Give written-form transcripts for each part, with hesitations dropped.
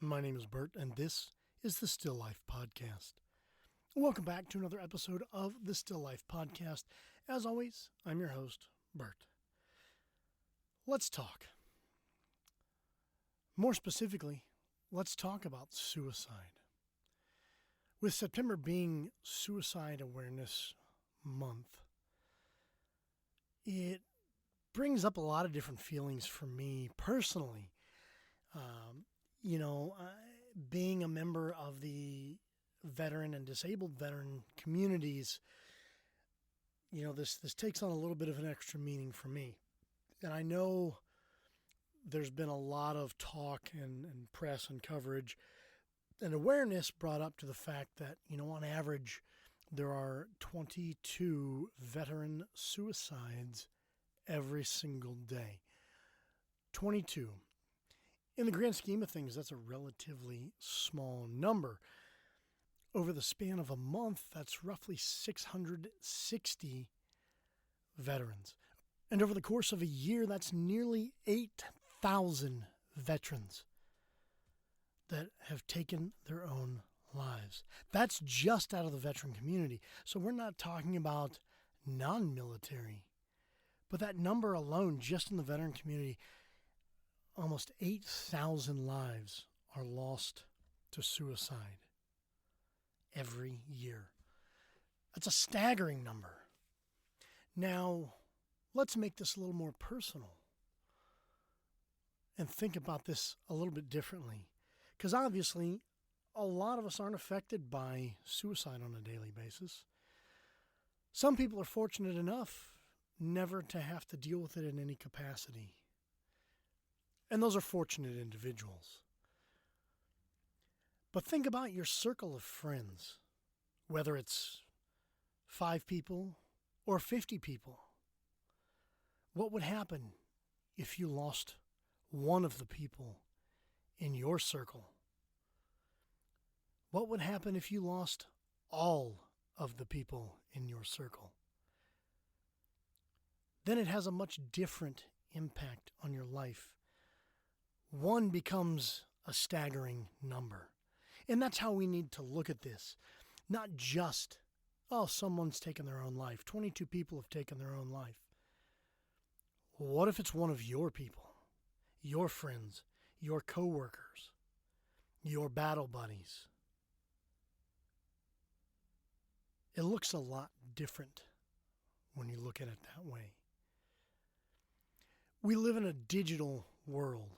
My name is Bert, and this is the Still Life Podcast. Welcome back to another episode of the Still Life Podcast. As always, I'm your host, Bert. Let's talk. More specifically, let's talk about suicide. With September being Suicide Awareness Month, it brings up a lot of different feelings for me personally. Being a member of the veteran and disabled veteran communities, this takes on a little bit of an extra meaning for me. And I know there's been a lot of talk and press and coverage and awareness brought up to the fact that, on average, there are 22 veteran suicides every single day. 22. In the grand scheme of things, that's a relatively small number. Over the span of a month, that's roughly 660 veterans. And over the course of a year, that's nearly 8,000 veterans that have taken their own lives. That's just out of the veteran community. So we're not talking about non-military. But that number alone, just in the veteran community, almost 8,000 lives are lost to suicide every year. That's a staggering number. Now, let's make this a little more personal and think about this a little bit differently. Because obviously, a lot of us aren't affected by suicide on a daily basis. Some people are fortunate enough never to have to deal with it in any capacity. And those are fortunate individuals. But think about your circle of friends, whether it's 5 people or 50 people. What would happen if you lost one of the people in your circle? What would happen if you lost all of the people in your circle? Then it has a much different impact on your life. One becomes a staggering number. And that's how we need to look at this. Not just, someone's taken their own life. 22 people have taken their own life. What if it's one of your people, your friends, your coworkers, your battle buddies? It looks a lot different when you look at it that way. We live in a digital world,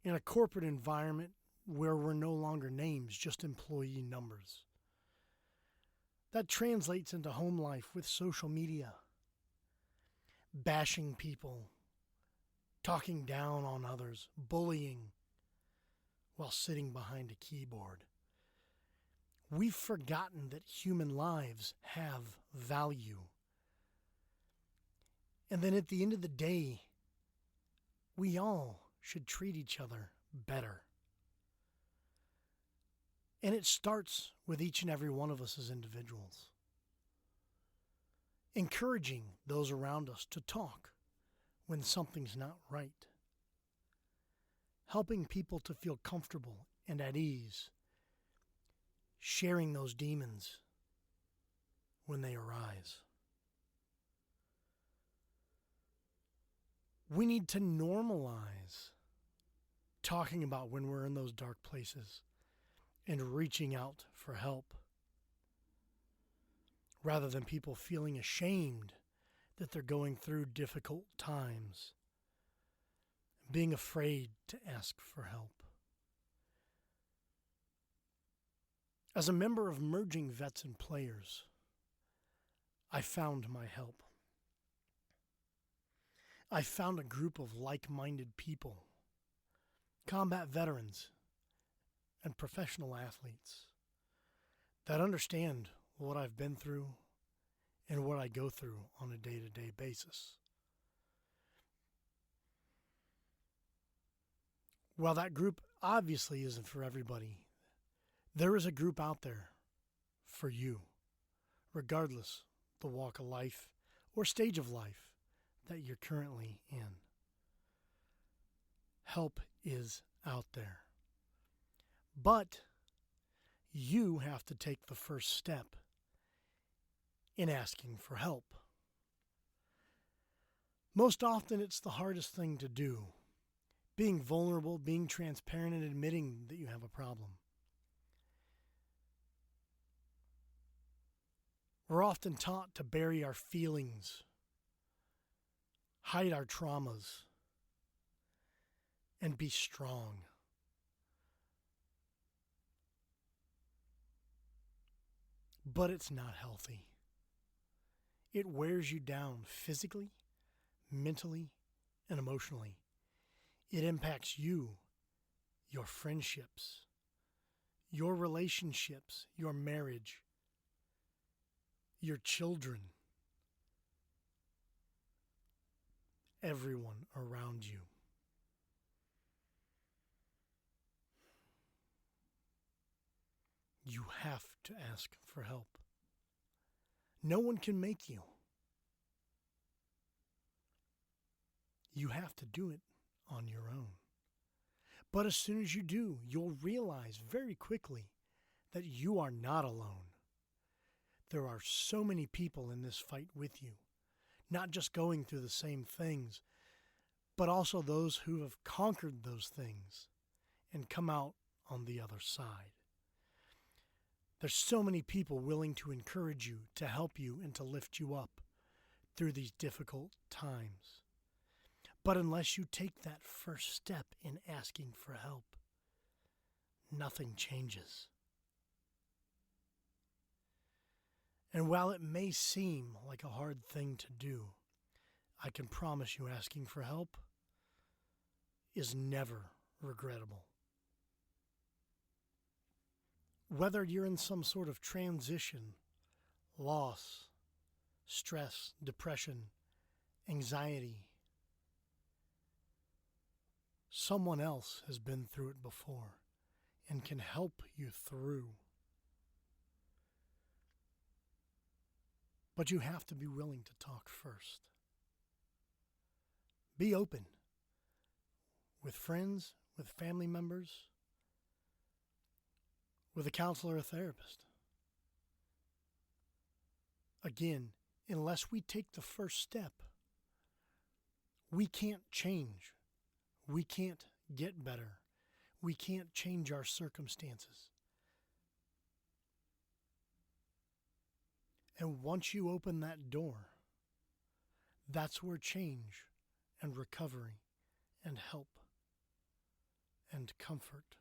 in a corporate environment where we're no longer names, just employee numbers. That translates into home life with social media, bashing people, talking down on others, bullying while sitting behind a keyboard. We've forgotten that human lives have value. And then at the end of the day, we all should treat each other better. And it starts with each and every one of us as individuals. Encouraging those around us to talk when something's not right. Helping people to feel comfortable and at ease. Sharing those demons when they arise. We need to normalize talking about when we're in those dark places and reaching out for help, rather than people feeling ashamed that they're going through difficult times, being afraid to ask for help. As a member of Merging Vets and Players, I found my help. I found a group of like-minded people, combat veterans, and professional athletes that understand what I've been through and what I go through on a day-to-day basis. While that group obviously isn't for everybody, there is a group out there for you, regardless the walk of life or stage of life that you're currently in. Help is out there. But you have to take the first step in asking for help. Most often, it's the hardest thing to do. Being vulnerable, being transparent, and admitting that you have a problem. We're often taught to bury our feelings, hide our traumas, and be strong. But it's not healthy. It wears you down physically, mentally, and emotionally. It impacts you, your friendships, your relationships, your marriage, your children, everyone around you. You have to ask for help. No one can make you. You have to do it on your own. But as soon as you do, you'll realize very quickly that you are not alone. There are so many people in this fight with you, not just going through the same things, but also those who have conquered those things and come out on the other side. There's so many people willing to encourage you, to help you, and to lift you up through these difficult times. But unless you take that first step in asking for help, nothing changes. And while it may seem like a hard thing to do, I can promise you asking for help is never regrettable. Whether you're in some sort of transition, loss, stress, depression, anxiety, someone else has been through it before and can help you through. But you have to be willing to talk first. Be open with friends, with family members, with a counselor or therapist. Again, unless we take the first step, we can't change. We can't get better. We can't change our circumstances. And once you open that door, that's where change and recovery and help and comfort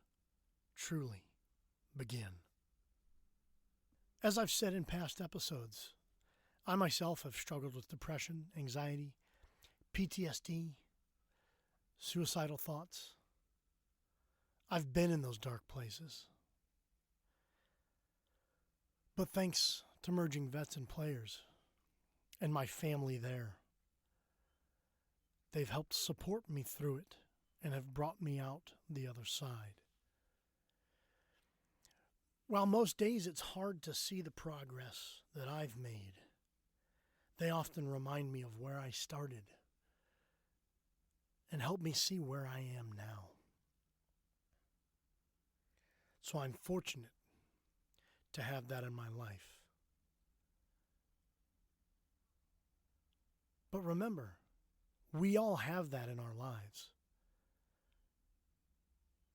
truly begin. As I've said in past episodes, I myself have struggled with depression, anxiety, PTSD, suicidal thoughts. I've been in those dark places. But thanks to merging vets and players and my family there, they've helped support me through it and have brought me out the other side. While most days it's hard to see the progress that I've made, they often remind me of where I started and help me see where I am now. So I'm fortunate to have that in my life. But remember, we all have that in our lives.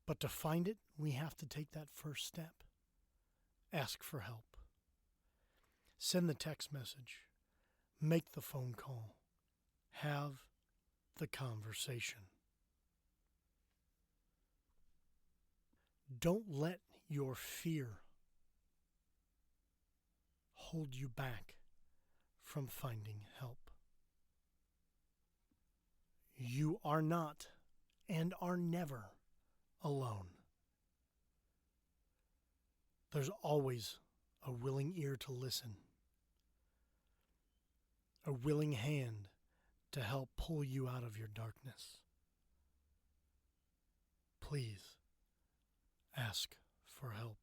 But to find it, we have to take that first step. Ask for help. Send the text message. Make the phone call. Have the conversation. Don't let your fear hold you back from finding help. You are not and are never alone. There's always a willing ear to listen, a willing hand to help pull you out of your darkness. Please ask for help.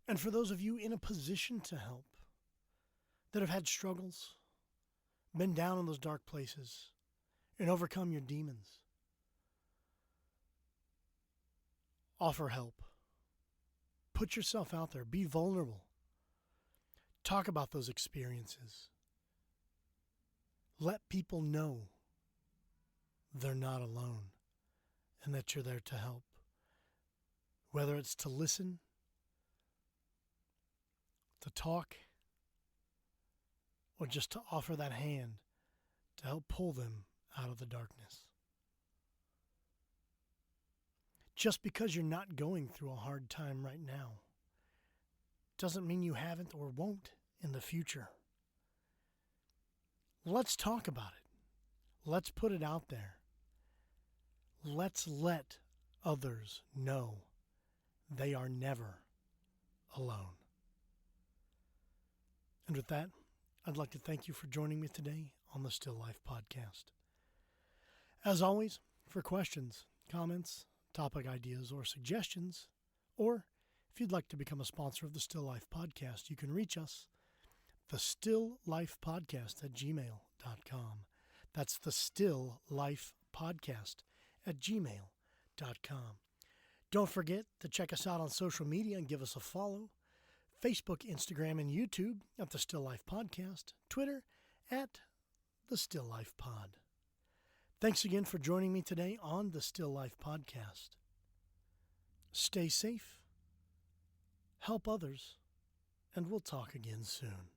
And for those of you in a position to help, that have had struggles, been down in those dark places, and overcome your demons, offer help. Put yourself out there. Be vulnerable. Talk about those experiences. Let people know they're not alone and that you're there to help. Whether it's to listen, to talk, or just to offer that hand to help pull them out of the darkness. Just because you're not going through a hard time right now doesn't mean you haven't or won't in the future. Let's talk about it. Let's put it out there. Let's let others know they are never alone. And with that, I'd like to thank you for joining me today on the Still Life Podcast. As always, for questions, comments, topic ideas, or suggestions, or if you'd like to become a sponsor of the Still Life Podcast, you can reach us, thestilllifepodcast@gmail.com. That's thestilllifepodcast@gmail.com. Don't forget to check us out on social media and give us a follow. Facebook, Instagram, and YouTube at the Still Life Podcast. Twitter at the Still Life Pod. Thanks again for joining me today on the Still Life Podcast. Stay safe, help others, and we'll talk again soon.